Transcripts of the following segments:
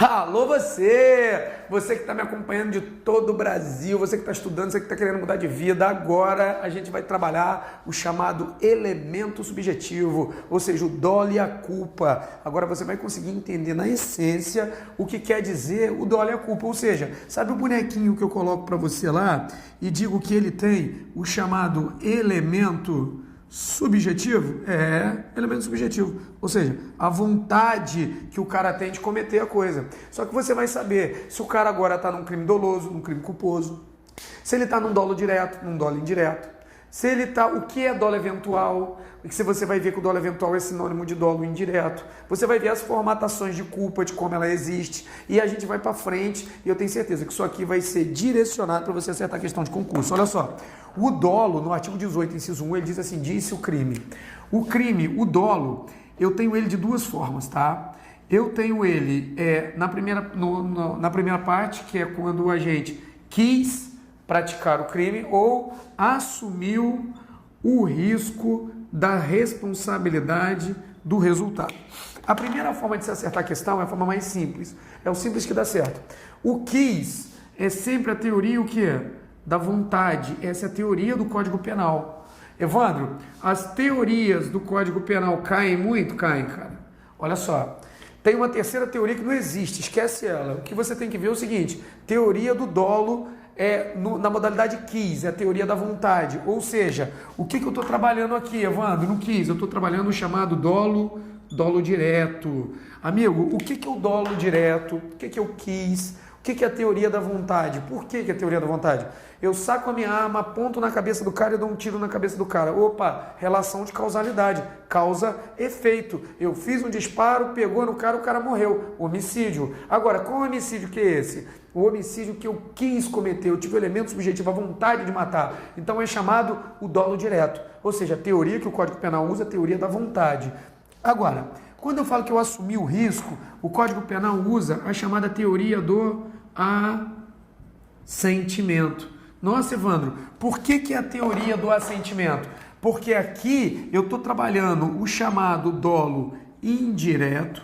Alô você! Você que está me acompanhando de todo o Brasil, você que está estudando, você que está querendo mudar de vida, agora a gente vai trabalhar o chamado elemento subjetivo, ou seja, o dolo e a culpa. Agora você vai conseguir entender na essência o que quer dizer o dolo e a culpa, ou seja, sabe o bonequinho que eu coloco para você lá e digo que ele tem o chamado elemento subjetivo? Elemento subjetivo, ou seja, a vontade que o cara tem de cometer a coisa. Só que você vai saber se o cara agora está num crime doloso, num crime culposo, se ele está num dolo direto, num dolo indireto, se ele está, o que é dolo eventual, se você vai ver que o dolo eventual é sinônimo de dolo indireto, você vai ver as formatações de culpa, de como ela existe, e a gente vai para frente, e eu tenho certeza que isso aqui vai ser direcionado para você acertar a questão de concurso. Olha só, o dolo, no artigo 18, inciso 1, ele diz assim, disse o crime. O crime, o dolo, eu tenho ele de duas formas, tá? Eu tenho ele na primeira parte, que é quando a gente quis praticar o crime ou assumiu o risco da responsabilidade do resultado. A primeira forma de se acertar a questão é a forma mais simples. É o simples que dá certo. O quis é sempre a teoria o que é? Da vontade. Essa é a teoria do Código Penal. Evandro, as teorias do Código Penal caem muito? Caem, cara. Olha só. Tem uma terceira teoria que não existe, esquece ela. O que você tem que ver é o seguinte, teoria do dolo na modalidade quis, é a teoria da vontade. Ou seja, o que eu estou trabalhando aqui, Evandro? No quis, eu estou trabalhando o chamado dolo direto. Amigo, o que é o dolo direto? O que eu quis? O que é a teoria da vontade? Por que é a teoria da vontade? Eu saco a minha arma, aponto na cabeça do cara e dou um tiro na cabeça do cara. Opa, relação de causalidade, causa-efeito. Eu fiz um disparo, pegou no cara, o cara morreu. Homicídio. Agora, qual homicídio que é esse? O homicídio que eu quis cometer, eu tive o elemento subjetivo, a vontade de matar. Então é chamado o dolo direto. Ou seja, a teoria que o Código Penal usa é a teoria da vontade. Agora, quando eu falo que eu assumi o risco, o Código Penal usa a chamada teoria do assentimento. Nossa, Evandro, por que é a teoria do assentimento? Porque aqui eu estou trabalhando o chamado dolo indireto,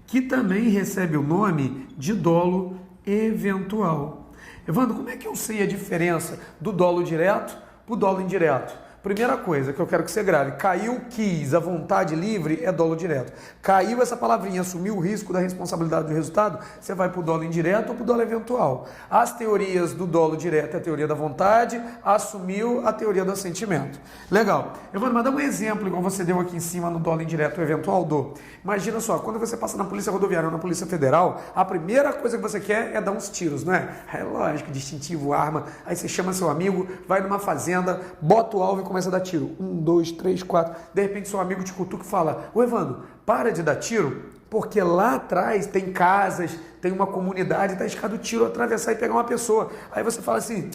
que também recebe o nome de dolo eventual. Evandro, como é que eu sei a diferença do dolo direto para o dolo indireto? Primeira coisa que eu quero que você grave, caiu, quis, a vontade livre é dolo direto. Caiu essa palavrinha, assumiu o risco da responsabilidade do resultado, você vai para o dolo indireto ou para o dolo eventual. As teorias do dolo direto é a teoria da vontade, assumiu a teoria do assentimento. Legal. Eu vou mandar um exemplo, igual você deu aqui em cima no dolo indireto ou eventual do. Imagina só, quando você passa na Polícia Rodoviária ou na Polícia Federal, a primeira coisa que você quer é dar uns tiros, não é? É lógico, distintivo, arma, aí você chama seu amigo, vai numa fazenda, bota o alvo e começa a dar tiro. 1, 2, 3, 4. De repente seu amigo te cutuca e fala, ô Evandro, para de dar tiro, porque lá atrás tem casas, tem uma comunidade, está escado o tiro, atravessar e pegar uma pessoa. Aí você fala assim,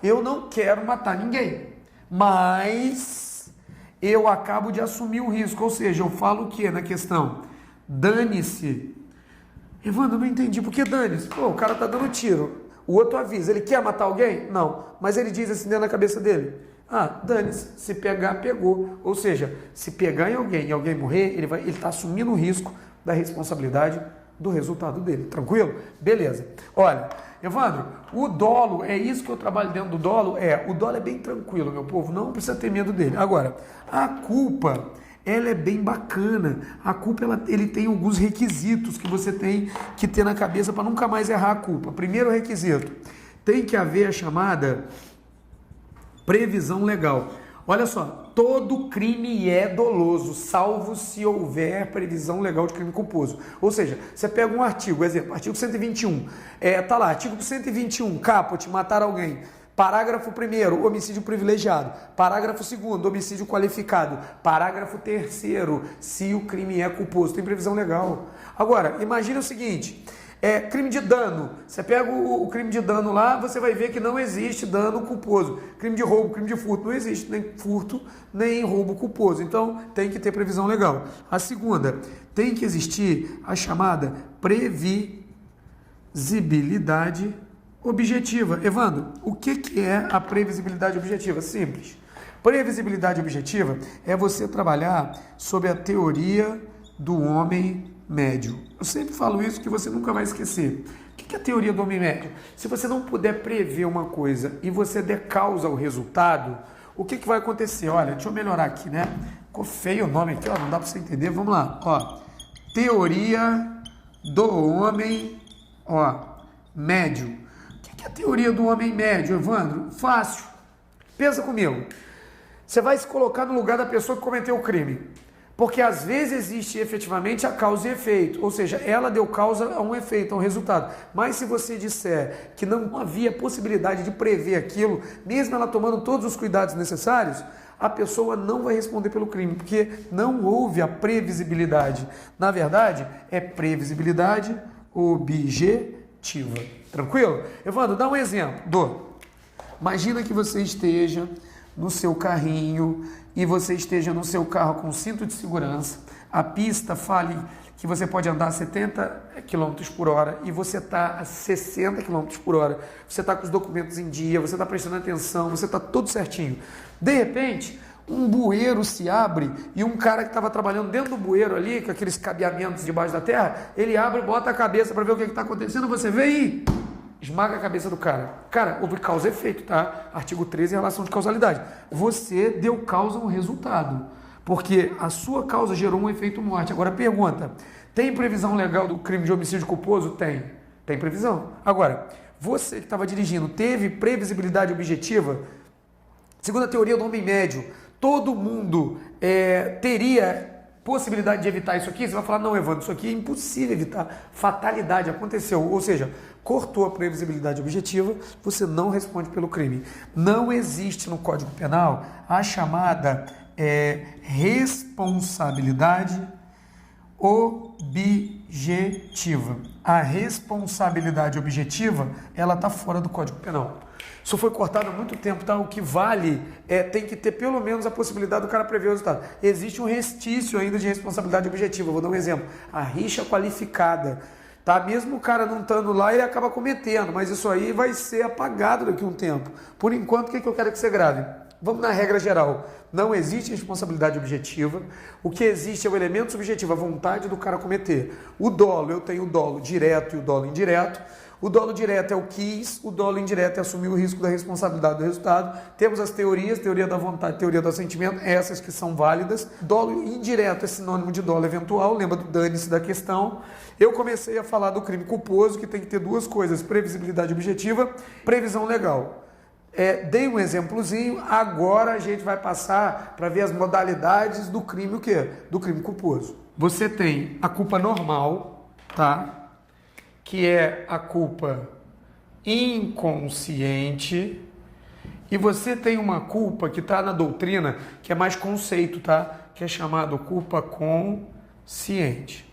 eu não quero matar ninguém, mas eu acabo de assumir o risco. Ou seja, eu falo o que na questão? Dane-se. Evandro, eu não entendi, por que dane-se? Pô, o cara tá dando tiro. O outro avisa, ele quer matar alguém? Não. Mas ele diz assim dentro da cabeça dele, dane-se, se pegar, pegou. Ou seja, se pegar em alguém e alguém morrer, ele está assumindo o risco da responsabilidade do resultado dele. Tranquilo? Beleza. Olha, Evandro, o dolo, é isso que eu trabalho dentro do dolo? O dolo é bem tranquilo, meu povo, não precisa ter medo dele. Agora, a culpa, ela é bem bacana. A culpa, ele tem alguns requisitos que você tem que ter na cabeça para nunca mais errar a culpa. Primeiro requisito, tem que haver a chamada previsão legal. Olha só, todo crime é doloso, salvo se houver previsão legal de crime culposo. Ou seja, você pega um artigo, exemplo, artigo 121, tá lá, artigo 121, caput, matar alguém. Parágrafo 1º, homicídio privilegiado. Parágrafo 2º, homicídio qualificado. Parágrafo 3º, se o crime é culposo. Tem previsão legal. Agora, imagina o seguinte, crime de dano. Você pega o crime de dano lá, você vai ver que não existe dano culposo. Crime de roubo, crime de furto, não existe nem furto, nem roubo culposo. Então, tem que ter previsão legal. A segunda, tem que existir a chamada previsibilidade objetiva. Evandro, o que é a previsibilidade objetiva? Simples. Previsibilidade objetiva é você trabalhar sobre a teoria do homem médio. Eu sempre falo isso que você nunca vai esquecer. O que é a teoria do homem médio? Se você não puder prever uma coisa e você der causa ao resultado, o que vai acontecer? Olha, deixa eu melhorar aqui, né? Ficou feio o nome aqui, ó, não dá para você entender. Vamos lá, ó. Teoria do homem, ó, médio. O que é a teoria do homem médio, Evandro? Fácil. Pensa comigo. Você vai se colocar no lugar da pessoa que cometeu o crime. Porque às vezes existe efetivamente a causa e efeito, ou seja, ela deu causa a um efeito, a um resultado. Mas se você disser que não havia possibilidade de prever aquilo, mesmo ela tomando todos os cuidados necessários, a pessoa não vai responder pelo crime, porque não houve a previsibilidade. Na verdade, é previsibilidade objetiva. Tranquilo? Evandro, dá um exemplo. Imagina que você esteja no seu carrinho e você esteja no seu carro com cinto de segurança, a pista fale que você pode andar a 70 km por hora e você está a 60 km por hora, você está com os documentos em dia, você está prestando atenção, você está tudo certinho. De repente, um bueiro se abre e um cara que estava trabalhando dentro do bueiro ali, com aqueles cabeamentos debaixo da terra, ele abre e bota a cabeça para ver o que está acontecendo, você vê e esmaga a cabeça do cara. Cara, houve causa e efeito, tá? Artigo 13, relação de causalidade. Você deu causa a um resultado, porque a sua causa gerou um efeito morte. Agora pergunta, tem previsão legal do crime de homicídio culposo? Tem. Tem previsão. Agora, você que estava dirigindo, teve previsibilidade objetiva? Segundo a teoria do homem médio, todo mundo teria possibilidade de evitar isso aqui? Você vai falar, não, Evandro, isso aqui é impossível evitar. Fatalidade aconteceu. Ou seja, cortou a previsibilidade objetiva, você não responde pelo crime. Não existe no Código Penal a chamada responsabilidade objetiva. A responsabilidade objetiva, ela está fora do Código Penal. Isso foi cortado há muito tempo, tá? O que vale tem que ter pelo menos a possibilidade do cara prever o resultado. Existe um restício ainda de responsabilidade objetiva. Vou dar um exemplo. A rixa qualificada. Tá? Mesmo o cara não estando lá, ele acaba cometendo, mas isso aí vai ser apagado daqui a um tempo. Por enquanto, o que eu quero que você grave? Vamos na regra geral. Não existe responsabilidade objetiva. O que existe é o elemento subjetivo, a vontade do cara cometer. O dolo, eu tenho o dolo direto e o dolo indireto. O dolo direto é o quis, o dolo indireto é assumir o risco da responsabilidade do resultado. Temos as teorias, teoria da vontade, teoria do assentimento, essas que são válidas. Dolo indireto é sinônimo de dolo eventual, lembra do dane-se da questão. Eu comecei a falar do crime culposo, que tem que ter duas coisas, previsibilidade objetiva, previsão legal. Dei um exemplozinho, agora a gente vai passar para ver as modalidades do crime, o quê? Do crime culposo. Você tem a culpa normal, tá? Que é a culpa inconsciente, e você tem uma culpa que está na doutrina, que é mais conceito, tá? Que é chamado culpa consciente.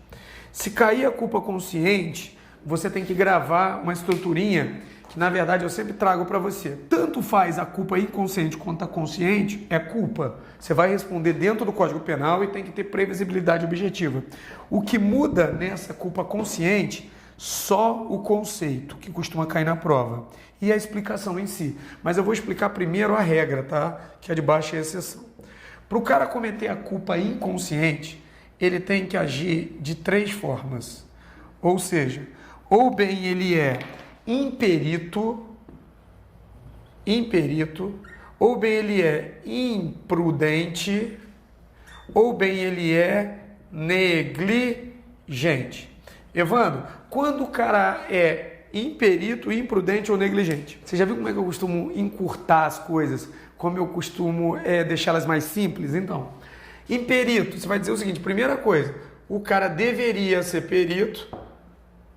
Se cair a culpa consciente, você tem que gravar uma estruturinha que, na verdade, eu sempre trago para você. Tanto faz a culpa inconsciente quanto a consciente, é culpa. Você vai responder dentro do Código Penal e tem que ter previsibilidade objetiva. O que muda nessa culpa consciente, só o conceito, que costuma cair na prova, e a explicação em si. Mas eu vou explicar primeiro a regra, tá? Que a de baixo é a exceção. Para o cara cometer a culpa inconsciente, ele tem que agir de 3 formas. Ou seja, ou bem ele é imperito, ou bem ele é imprudente, ou bem ele é negligente. Evandro, quando o cara é imperito, imprudente ou negligente? Você já viu como é que eu costumo encurtar as coisas? Como eu costumo deixá-las mais simples? Então, imperito, você vai dizer o seguinte, primeira coisa, o cara deveria ser perito,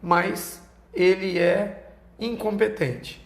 mas ele é incompetente.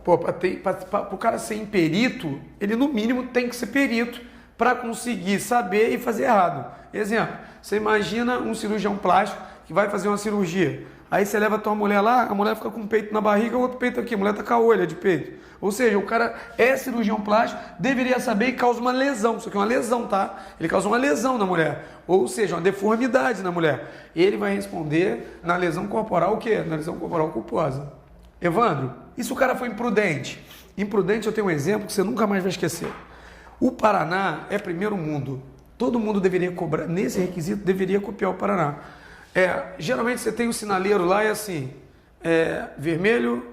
Para o cara ser imperito, ele no mínimo tem que ser perito para conseguir saber e fazer errado. Exemplo, você imagina um cirurgião plástico que vai fazer uma cirurgia. Aí você leva a tua mulher lá, a mulher fica com um peito na barriga, o outro peito aqui, a mulher tá com a olha de peito. Ou seja, o cara é cirurgião plástico, deveria saber e causa uma lesão. Isso aqui é uma lesão, tá? Ele causa uma lesão na mulher. Ou seja, uma deformidade na mulher. Ele vai responder na lesão corporal o quê? Na lesão corporal culposa. Evandro, e se o cara foi imprudente? Imprudente, eu tenho um exemplo que você nunca mais vai esquecer. O Paraná é primeiro mundo. todo mundo deveria cobrar, nesse requisito, deveria copiar o Paraná. Geralmente você tem o sinaleiro lá e assim, vermelho,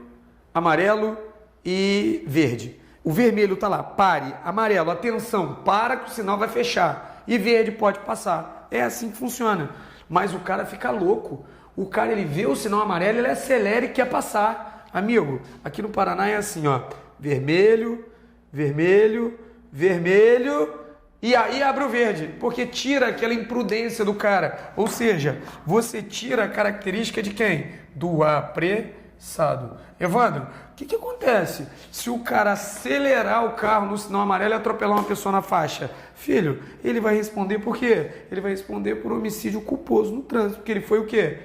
amarelo e verde. O vermelho está lá, pare, amarelo, atenção, para que o sinal vai fechar. E verde pode passar. É assim que funciona. Mas o cara fica louco. O cara, ele vê o sinal amarelo, ele acelera e quer passar. Amigo, aqui no Paraná é assim, ó. Vermelho, vermelho, vermelho. E aí abre o verde. Porque tira aquela imprudência do cara. Ou seja, você tira a característica de quem? Do apressado. Evandro, o que acontece se o cara acelerar o carro no sinal amarelo e atropelar uma pessoa na faixa? Filho, ele vai responder por quê? Ele vai responder por homicídio culposo no trânsito, porque ele foi o quê?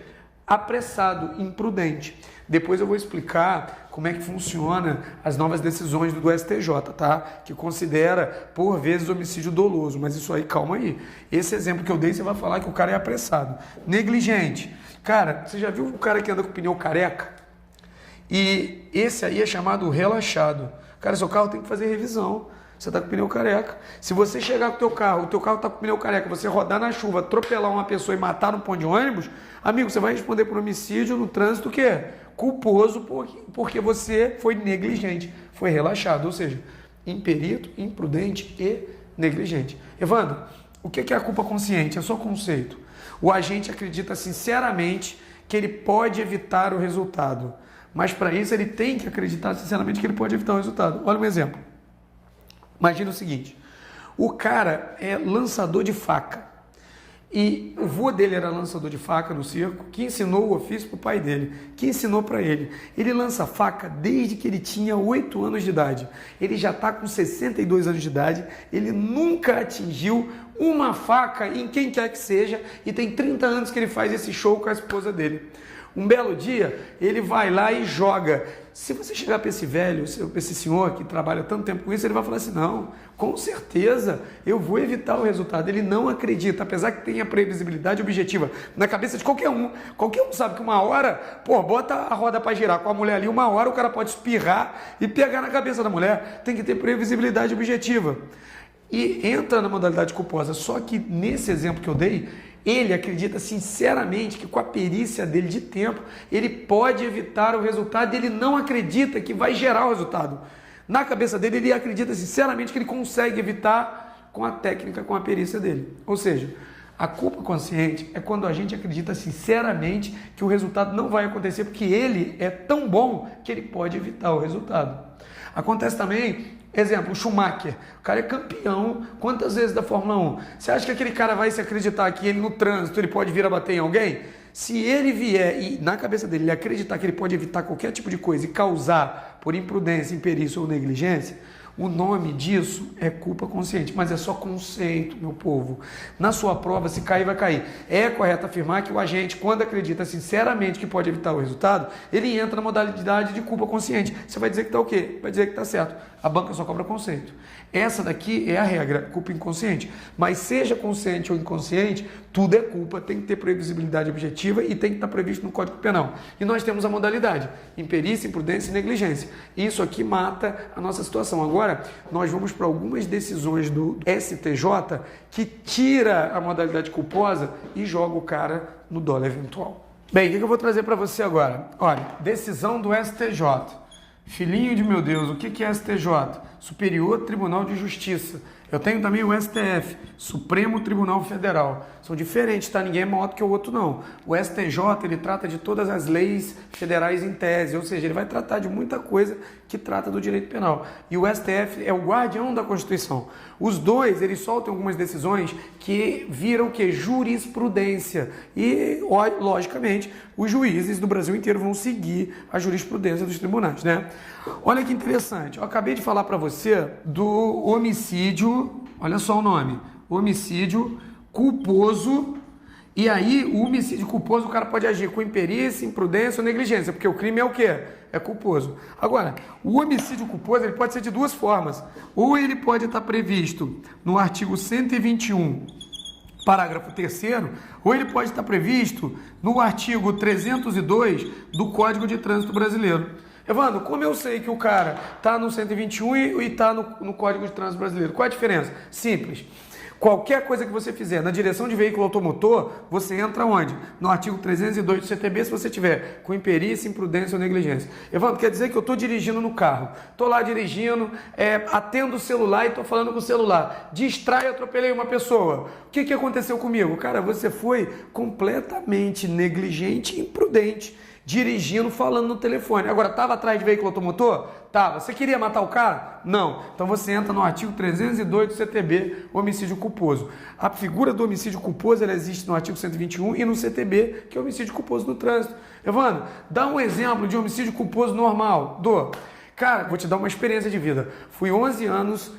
Apressado, imprudente. Depois eu vou explicar como é que funciona as novas decisões do STJ, tá? Que considera, por vezes, homicídio doloso. Mas isso aí, calma aí. Esse exemplo que eu dei, você vai falar que o cara é apressado. Negligente. Cara, você já viu o cara que anda com pneu careca? E esse aí é chamado relaxado. Cara, seu carro tem que fazer revisão. Você está com pneu careca. Se você chegar com o teu carro está com pneu careca, você rodar na chuva, atropelar uma pessoa e matar no ponto de ônibus, amigo, você vai responder por homicídio no trânsito o quê? Culposo porque você foi negligente, foi relaxado, ou seja, imperito, imprudente e negligente. Evandro, o que é a culpa consciente? É só conceito. O agente acredita sinceramente que ele pode evitar o resultado. Mas para isso ele tem que acreditar sinceramente que ele pode evitar o resultado. Olha um exemplo. Imagina o seguinte. O cara é lançador de faca. E o vô dele era lançador de faca no circo, que ensinou o ofício para o pai dele, que ensinou para ele. Ele lança faca desde que ele tinha 8 anos de idade. Ele já está com 62 anos de idade, ele nunca atingiu uma faca em quem quer que seja e tem 30 anos que ele faz esse show com a esposa dele. Um belo dia, ele vai lá e joga. Se você chegar para esse velho, para esse senhor que trabalha tanto tempo com isso, ele vai falar assim, não, com certeza, eu vou evitar o resultado. Ele não acredita, apesar que tenha previsibilidade objetiva na cabeça de qualquer um. Qualquer um sabe que uma hora, bota a roda para girar com a mulher ali, uma hora o cara pode espirrar e pegar na cabeça da mulher. Tem que ter previsibilidade objetiva. E entra na modalidade culposa. Só que nesse exemplo que eu dei, ele acredita sinceramente que com a perícia dele de tempo, ele pode evitar o resultado e ele não acredita que vai gerar o resultado. Na cabeça dele, ele acredita sinceramente que ele consegue evitar com a técnica, com a perícia dele. Ou seja, a culpa consciente é quando a gente acredita sinceramente que o resultado não vai acontecer porque ele é tão bom que ele pode evitar o resultado. Acontece também... Exemplo, o Schumacher, o cara é campeão, quantas vezes da Fórmula 1? Você acha que aquele cara vai se acreditar que ele no trânsito ele pode vir a bater em alguém? Se ele vier e na cabeça dele ele acreditar que ele pode evitar qualquer tipo de coisa e causar por imprudência, imperícia ou negligência, o nome disso é culpa consciente, mas é só conceito, meu povo. Na sua prova, se cair, vai cair. É correto afirmar que o agente, quando acredita sinceramente que pode evitar o resultado, ele entra na modalidade de culpa consciente. Você vai dizer que está o quê? Vai dizer que está certo. A banca só cobra conceito. Essa daqui é a regra, culpa inconsciente. Mas seja consciente ou inconsciente, tudo é culpa, tem que ter previsibilidade objetiva e tem que estar previsto no Código Penal. E nós temos a modalidade, imperícia, imprudência e negligência. Isso aqui mata a nossa situação. Agora, nós vamos para algumas decisões do STJ que tira a modalidade culposa e joga o cara no dolo eventual. Bem, o que eu vou trazer para você agora? Olha, decisão do STJ. Filhinho de meu Deus, o que é STJ? Superior Tribunal de Justiça. Eu tenho também o STF, Supremo Tribunal Federal. São diferentes, tá? Ninguém é maior do que o outro, não. O STJ, ele trata de todas as leis federais em tese, ou seja, ele vai tratar de muita coisa que trata do direito penal. E o STF é o guardião da Constituição. Os dois, eles soltam algumas decisões que viram que jurisprudência. E, logicamente, os juízes do Brasil inteiro vão seguir a jurisprudência dos tribunais, né? Olha que interessante. Eu acabei de falar para você do homicídio, olha só o nome, homicídio culposo. E aí, o homicídio culposo, o cara pode agir com imperícia, imprudência ou negligência, porque o crime é o quê? É culposo. Agora, o homicídio culposo, ele pode ser de duas formas. Ou ele pode estar previsto no artigo 121, parágrafo 3º, ou ele pode estar previsto no artigo 302 do Código de Trânsito Brasileiro. Evandro, como eu sei que o cara está no 121 e está no Código de Trânsito Brasileiro? Qual a diferença? Simples. Qualquer coisa que você fizer na direção de veículo automotor, você entra onde? No artigo 302 do CTB, se você tiver com imperícia, imprudência ou negligência. Evandro, quer dizer que eu estou dirigindo no carro, estou lá dirigindo, atendo o celular e estou falando com o celular, distrai, atropelei uma pessoa. O que aconteceu comigo? Cara, você foi completamente negligente e imprudente, dirigindo, falando no telefone. Agora, estava atrás de veículo automotor? Tava. Você queria matar o cara? Não. Então você entra no artigo 302 do CTB, homicídio culposo. A figura do homicídio culposo, ela existe no artigo 121 e no CTB, que é homicídio culposo no trânsito. Evandro, dá um exemplo de homicídio culposo normal. Cara, vou te dar uma experiência de vida. Fui 11 anos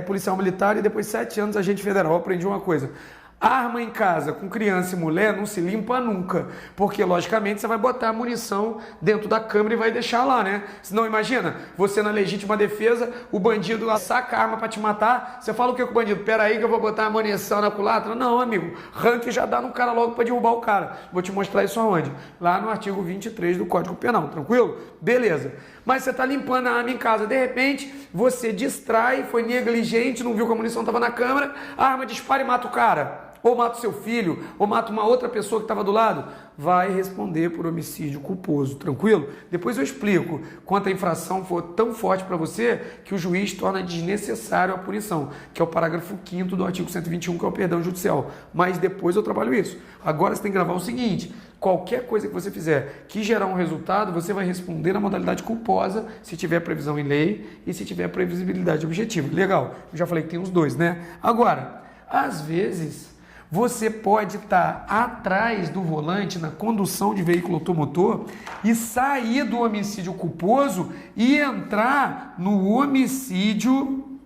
policial militar e depois 7 anos agente federal. Eu aprendi uma coisa. Arma em casa com criança e mulher não se limpa nunca, porque logicamente você vai botar a munição dentro da câmera e vai deixar lá, né? Senão imagina, você na legítima defesa, o bandido lá saca a arma para te matar, você fala o que com o bandido? Pera aí que eu vou botar a munição na culatra? Não, amigo, rank já dá no cara logo para derrubar o cara. Vou te mostrar isso aonde? Lá no artigo 23 do Código Penal, tranquilo? Beleza. Mas você está limpando a arma em casa, de repente você distrai, foi negligente, não viu que a munição estava na câmera, a arma dispara e mata o cara. Ou mata o seu filho, ou mata uma outra pessoa que estava do lado, vai responder por homicídio culposo, tranquilo? Depois eu explico, quando a infração for tão forte para você, que o juiz torna desnecessário a punição, que é o parágrafo 5º do artigo 121, que é o perdão judicial. Mas depois eu trabalho isso. Agora você tem que gravar o seguinte, qualquer coisa que você fizer que gerar um resultado, você vai responder na modalidade culposa, se tiver previsão em lei e se tiver previsibilidade objetiva. Legal, eu já falei que tem os dois, né? Agora, às vezes você pode estar atrás do volante na condução de veículo automotor e sair do homicídio culposo e entrar no homicídio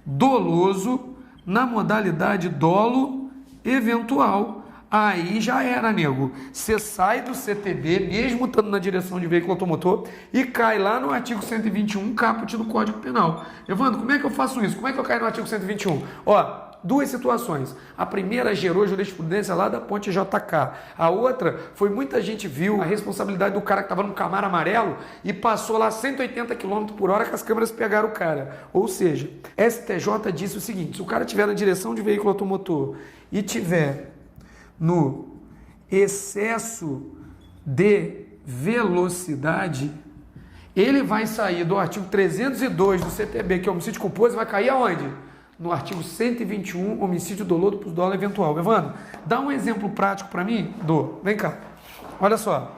doloso na modalidade dolo eventual. Aí já era, nego. Você sai do CTB, mesmo estando na direção de veículo automotor, e cai lá no artigo 121, caput do Código Penal. Evandro, como é que eu faço isso? Como é que eu caio no artigo 121? Duas situações. A primeira gerou jurisprudência lá da Ponte JK. A outra foi muita gente viu a responsabilidade do cara que estava no Camaro amarelo e passou lá 180 km por hora que as câmeras pegaram o cara. Ou seja, STJ disse o seguinte, se o cara estiver na direção de veículo automotor e tiver no excesso de velocidade, ele vai sair do artigo 302 do CTB, que é homicídio culposo, e vai cair aonde? No artigo 121, homicídio doloso por dolo eventual. Evandro, dá um exemplo prático para mim? Vem cá. Olha só.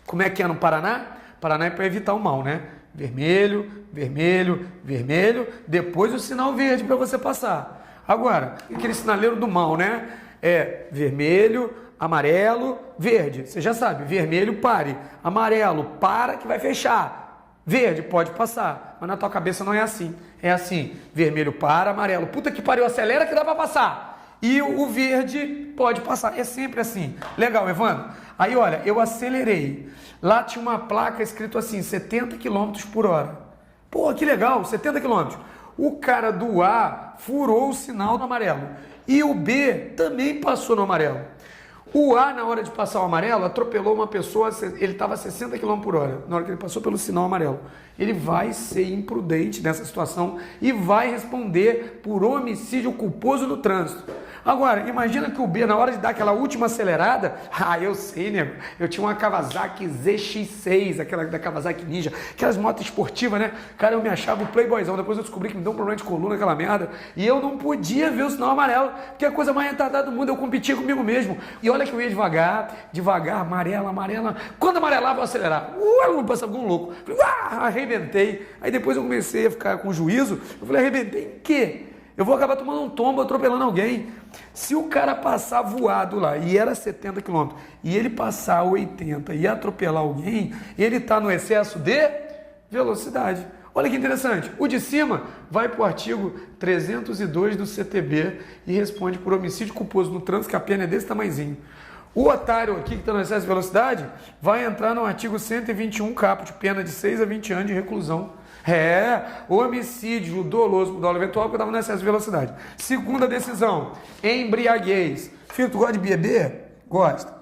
Como é que é no Paraná? Paraná é para evitar o mal, né? Vermelho, vermelho, vermelho, depois o sinal verde para você passar. Agora, aquele sinaleiro do mal, né? É vermelho, amarelo, verde. Você já sabe, vermelho, pare. Amarelo, para que vai fechar. Verde, pode passar, mas na tua cabeça não é assim. É assim, vermelho para, amarelo, puta que pariu, acelera que dá para passar. E o verde pode passar, é sempre assim. Legal, Evandro? Aí, olha, eu acelerei. Lá tinha uma placa escrito assim, 70 km por hora. Pô, que legal, 70 km. O cara do A furou o sinal no amarelo. E o B também passou no amarelo. O A, na hora de passar o amarelo, atropelou uma pessoa, ele estava a 60 km por hora, na hora que ele passou pelo sinal amarelo. Ele vai ser imprudente nessa situação e vai responder por homicídio culposo no trânsito. Agora, imagina que o B, na hora de dar aquela última acelerada, eu sei, nego, eu tinha uma Kawasaki ZX6, aquela da Kawasaki Ninja, aquelas motos esportivas, né? Cara, eu me achava o playboyzão, depois eu descobri que me deu um problema de coluna, aquela merda, e eu não podia ver o sinal amarelo, porque é a coisa mais retardada do mundo, eu competia comigo mesmo. E olha que eu ia devagar, amarela. Quando amarelava, eu acelerava. Eu passava como um louco. Falei, arrebentei. Aí depois eu comecei a ficar com juízo, eu falei, arrebentei em quê? Eu vou acabar tomando um tombo, atropelando alguém. Se o cara passar voado lá, e era 70 km, e ele passar 80 e atropelar alguém, ele está no excesso de velocidade. Olha que interessante. O de cima vai para o artigo 302 do CTB e responde por homicídio culposo no trânsito, que a pena é desse tamanhozinho. O otário aqui que está no excesso de velocidade vai entrar no artigo 121 caput, pena de 6 a 20 anos de reclusão. Homicídio doloso por dolo eventual, porque eu estava no excesso de velocidade. Segunda decisão, embriaguez. Filho, tu gosta de beber? Gosta.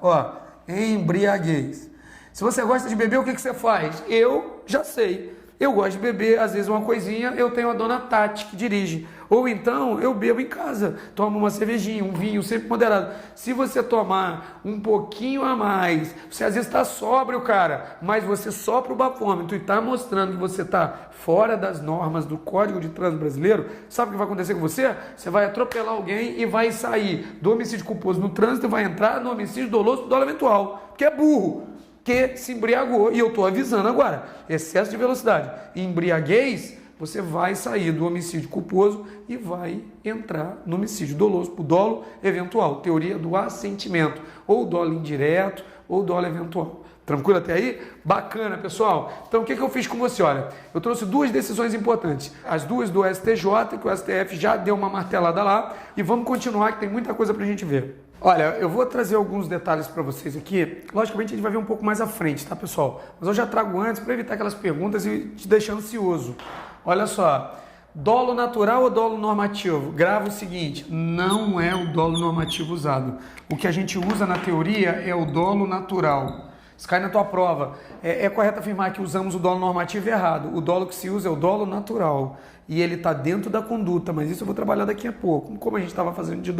Embriaguez. Se você gosta de beber, o que você faz? Eu já sei. Eu gosto de beber, às vezes uma coisinha, eu tenho a dona Tati que dirige. Ou então eu bebo em casa, tomo uma cervejinha, um vinho, sempre moderado. Se você tomar um pouquinho a mais, você às vezes está sóbrio, cara, mas você sopra o bafômetro e está mostrando que você está fora das normas do Código de Trânsito Brasileiro, sabe o que vai acontecer com você? Você vai atropelar alguém e vai sair do homicídio culposo no trânsito e vai entrar no homicídio doloso do dolo eventual, porque é burro, que se embriagou. E eu estou avisando agora, excesso de velocidade e embriaguez, você vai sair do homicídio culposo e vai entrar no homicídio doloso, o dolo eventual, teoria do assentimento, ou dolo indireto, ou dolo eventual. Tranquilo até aí? Bacana, pessoal. Então, o que eu fiz com você? Olha, eu trouxe duas decisões importantes. As duas do STJ, que o STF já deu uma martelada lá, e vamos continuar, que tem muita coisa para a gente ver. Olha, eu vou trazer alguns detalhes para vocês aqui. Logicamente, a gente vai ver um pouco mais à frente, tá, pessoal? Mas eu já trago antes para evitar aquelas perguntas e te deixar ansioso. Olha só, dolo natural ou dolo normativo? Grava o seguinte, não é o dolo normativo usado. O que a gente usa na teoria é o dolo natural. Isso cai na tua prova. É correto afirmar que usamos o dolo normativo errado. O dolo que se usa é o dolo natural. E ele está dentro da conduta, mas isso eu vou trabalhar daqui a pouco. Como a gente estava falando de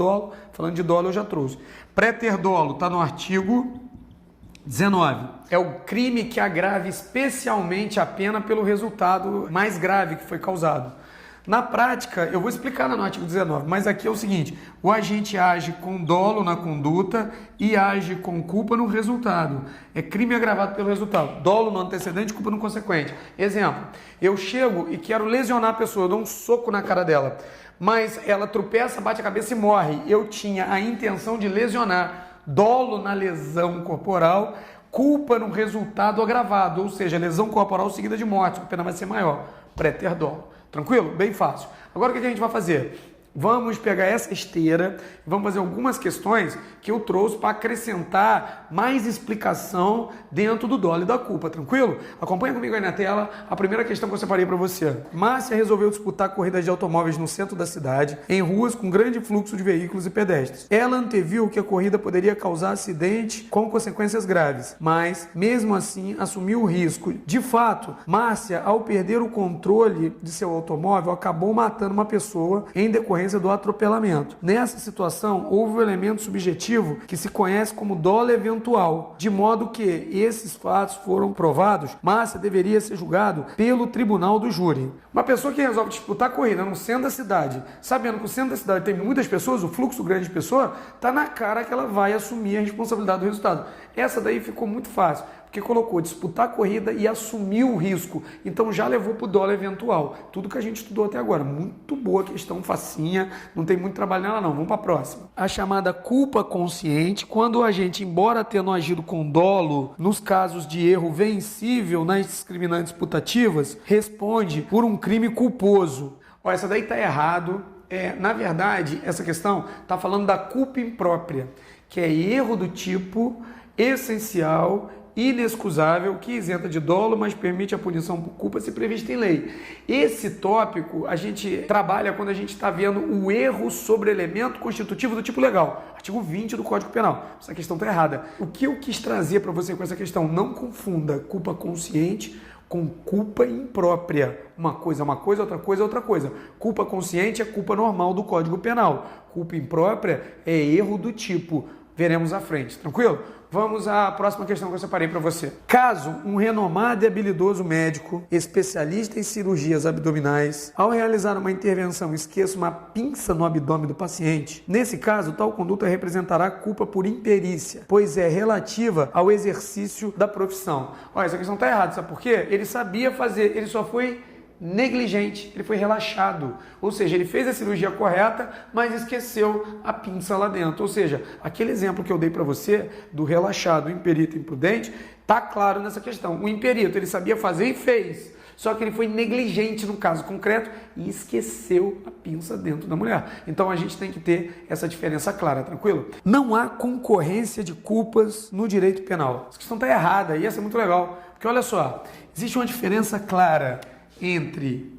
dolo, eu já trouxe. Préter dolo está no artigo 19. É o crime que agrave especialmente a pena pelo resultado mais grave que foi causado. Na prática, eu vou explicar no artigo 19, mas aqui é o seguinte, o agente age com dolo na conduta e age com culpa no resultado. É crime agravado pelo resultado. Dolo no antecedente, culpa no consequente. Exemplo, eu chego e quero lesionar a pessoa, eu dou um soco na cara dela, mas ela tropeça, bate a cabeça e morre. Eu tinha a intenção de lesionar. Dolo na lesão corporal, culpa no resultado agravado, ou seja, lesão corporal seguida de morte, a pena vai ser maior. Préter dolo. Tranquilo? Bem fácil. Agora o que a gente vai fazer? Vamos pegar essa esteira e vamos fazer algumas questões que eu trouxe para acrescentar mais explicação dentro do dolo e da culpa, tranquilo? Acompanha comigo aí na tela a primeira questão que eu separei para você. Márcia resolveu disputar corridas de automóveis no centro da cidade, em ruas com grande fluxo de veículos e pedestres. Ela anteviu que a corrida poderia causar acidente com consequências graves, mas, mesmo assim, assumiu o risco. De fato, Márcia, ao perder o controle de seu automóvel, acabou matando uma pessoa em decorrência do atropelamento. Nessa situação, houve um elemento subjetivo que se conhece como dolo eventual, de modo que esses fatos foram provados, Márcia deveria ser julgado pelo tribunal do júri. Uma pessoa que resolve disputar a corrida no centro da cidade, sabendo que o centro da cidade tem muitas pessoas, o fluxo grande de pessoas, está na cara que ela vai assumir a responsabilidade do resultado. Essa daí ficou muito fácil, porque colocou disputar a corrida e assumiu o risco. Então já levou para o dolo eventual. Tudo que a gente estudou até agora. Muito boa questão, facinha, não tem muito trabalho nela não. Vamos para a próxima. A chamada culpa consciente, quando a gente, embora tendo agido com dolo, nos casos de erro vencível nas discriminantes putativas, responde por um crime culposo. Ó, essa daí está errado. Na verdade, essa questão está falando da culpa imprópria, que é erro do tipo essencial, inexcusável, que isenta de dolo, mas permite a punição por culpa se prevista em lei. Esse tópico a gente trabalha quando a gente está vendo o erro sobre elemento constitutivo do tipo legal. Artigo 20 do Código Penal. Essa questão está errada. O que eu quis trazer para você com essa questão? Não confunda culpa consciente com culpa imprópria. Uma coisa é uma coisa, outra coisa é outra coisa. Culpa consciente é culpa normal do Código Penal. Culpa imprópria é erro do tipo. Veremos à frente, tranquilo? Vamos à próxima questão que eu separei para você. Caso um renomado e habilidoso médico, especialista em cirurgias abdominais, ao realizar uma intervenção esqueça uma pinça no abdômen do paciente, nesse caso, tal conduta representará culpa por imperícia, pois é relativa ao exercício da profissão. Olha, essa questão está errada, sabe por quê? Ele sabia fazer, ele só foi negligente, ele foi relaxado, ou seja, ele fez a cirurgia correta, mas esqueceu a pinça lá dentro, ou seja, aquele exemplo que eu dei para você do relaxado, o imperito imprudente, tá claro nessa questão. O imperito, ele sabia fazer e fez, só que ele foi negligente no caso concreto e esqueceu a pinça dentro da mulher. Então a gente tem que ter essa diferença clara, tranquilo? Não há concorrência de culpas no direito penal. Essa questão tá errada e essa é muito legal, porque olha só, existe uma diferença clara entre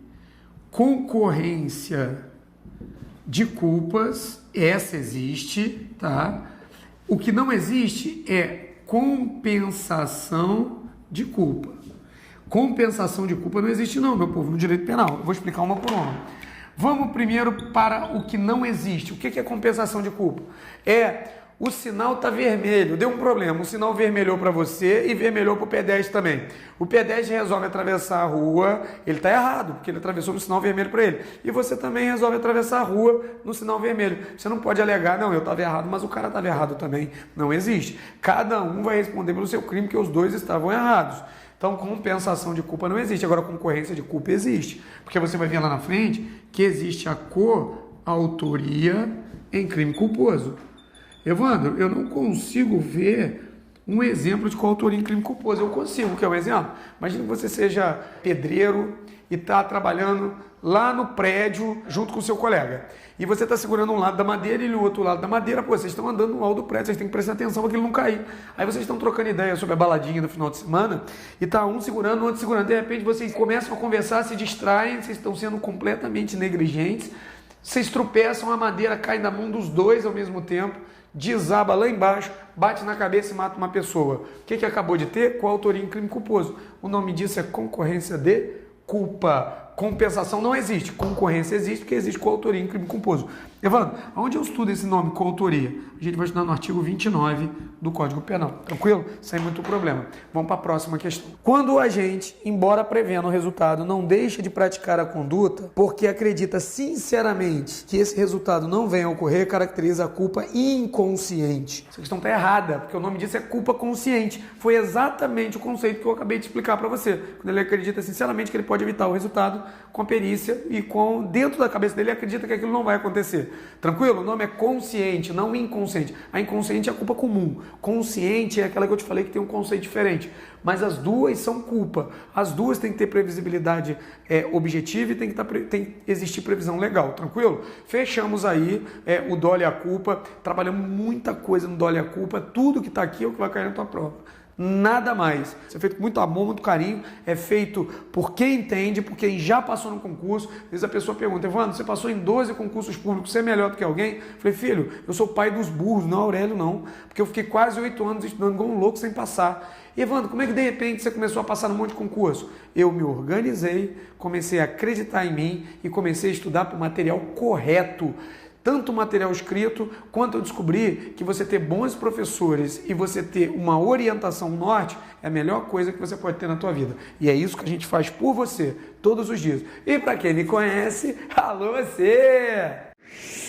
concorrência de culpas, essa existe, tá? O que não existe é compensação de culpa. Compensação de culpa não existe não, meu povo, no direito penal. Eu vou explicar uma por uma. Vamos primeiro para o que não existe. O que é compensação de culpa? O sinal está vermelho, deu um problema, o sinal vermelhou para você e vermelhou para o pedestre também. O pedestre resolve atravessar a rua, ele está errado, porque ele atravessou no sinal vermelho para ele. E você também resolve atravessar a rua no sinal vermelho. Você não pode alegar, não, eu estava errado, mas o cara estava errado também. Não existe. Cada um vai responder pelo seu crime, porque os dois estavam errados. Então, compensação de culpa não existe. Agora, concorrência de culpa existe. Porque você vai ver lá na frente que existe a coautoria em crime culposo. Evandro, eu não consigo ver um exemplo de coautoria em crime culposo. Eu consigo, quer um exemplo? Imagina que você seja pedreiro e está trabalhando lá no prédio junto com o seu colega. E você está segurando um lado da madeira e o outro lado da madeira. Pô, vocês estão andando no alto do prédio, vocês têm que prestar atenção para aquilo não cair. Aí vocês estão trocando ideia sobre a baladinha do final de semana e tá um segurando, o outro segurando. De repente vocês começam a conversar, se distraem, vocês estão sendo completamente negligentes. Vocês tropeçam, a madeira cai na mão dos dois ao mesmo tempo, desaba lá embaixo, bate na cabeça e mata uma pessoa. O que acabou de ter? Coautoria em crime culposo. O nome disso é concorrência de culpa. Compensação não existe, concorrência existe porque existe coautoria em crime culposo. Evandro, onde eu estudo esse nome, coautoria? A gente vai estudar no artigo 29 do Código Penal, tranquilo? Sem muito problema. Vamos para a próxima questão. Quando o agente, embora prevendo o resultado, não deixa de praticar a conduta porque acredita sinceramente que esse resultado não venha a ocorrer, caracteriza a culpa inconsciente. Essa questão está errada, porque o nome disso é culpa consciente. Foi exatamente o conceito que eu acabei de explicar para você. Quando ele acredita sinceramente que ele pode evitar o resultado com perícia e dentro da cabeça dele acredita que aquilo não vai acontecer. Tranquilo? O nome é consciente, não inconsciente. A inconsciente é a culpa comum. Consciente é aquela que eu te falei que tem um conceito diferente. Mas as duas são culpa. As duas têm que ter previsibilidade objetiva e tem que existir previsão legal. Tranquilo? Fechamos aí o dolo e a culpa. Trabalhamos muita coisa no dolo e a culpa. Tudo que está aqui é o que vai cair na tua prova. Nada mais. Isso é feito com muito amor, muito carinho. É feito por quem entende, por quem já passou no concurso. Às vezes a pessoa pergunta: Evandro, você passou em 12 concursos públicos, você é melhor do que alguém? Eu falei: filho, eu sou o pai dos burros, não Aurélio não. Porque eu fiquei quase 8 anos estudando igual um louco sem passar. E, Evandro, como é que de repente você começou a passar num monte de concurso? Eu me organizei, comecei a acreditar em mim e comecei a estudar para o material correto. Tanto o material escrito, quanto eu descobri que você ter bons professores e você ter uma orientação norte é a melhor coisa que você pode ter na tua vida. E é isso que a gente faz por você, todos os dias. E para quem me conhece, alô você!